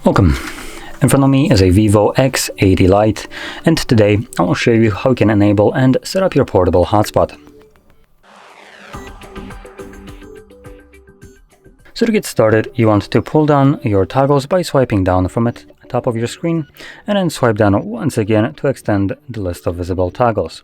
Welcome. In front of me is a VIVO X80 Lite, and today I will show you how you can enable and set up your portable hotspot. So to get started, you want to pull down your toggles by swiping down from it at the top of your screen, and then swipe down once again to extend the list of visible toggles.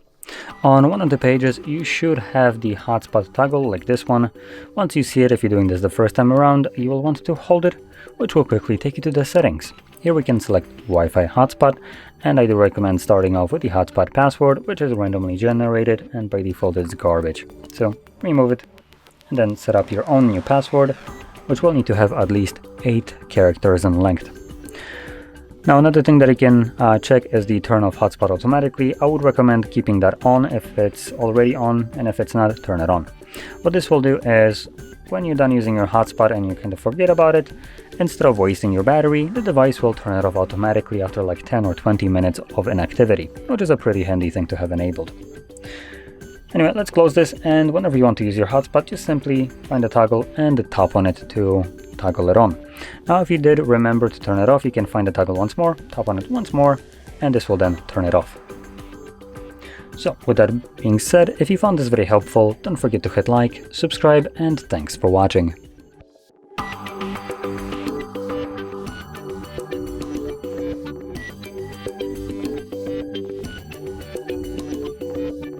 On one of the pages, you should have the hotspot toggle like this one. Once you see it, if you're doing this the first time around, you will want to hold it, which will quickly take you to the settings. Here we can select Wi-Fi hotspot, and I do recommend starting off with the hotspot password, which is randomly generated, and by default it's garbage. So remove it, and then set up your own new password, which will need to have at least 8 characters in length. Now another thing that you can check is the turn off hotspot automatically. I would recommend keeping that on if it's already on, and if it's not, turn it on. What this will do is, when you're done using your hotspot and you kind of forget about it, instead of wasting your battery, the device will turn it off automatically after like 10 or 20 minutes of inactivity, which is a pretty handy thing to have enabled. Anyway, let's close this, and whenever you want to use your hotspot, just simply find a toggle and tap on it to toggle it on. Now if you did remember to turn it off, you can find the toggle once more, tap on it once more, and this will then turn it off. So with that being said, if you found this very helpful, don't forget to hit like, subscribe, and thanks for watching.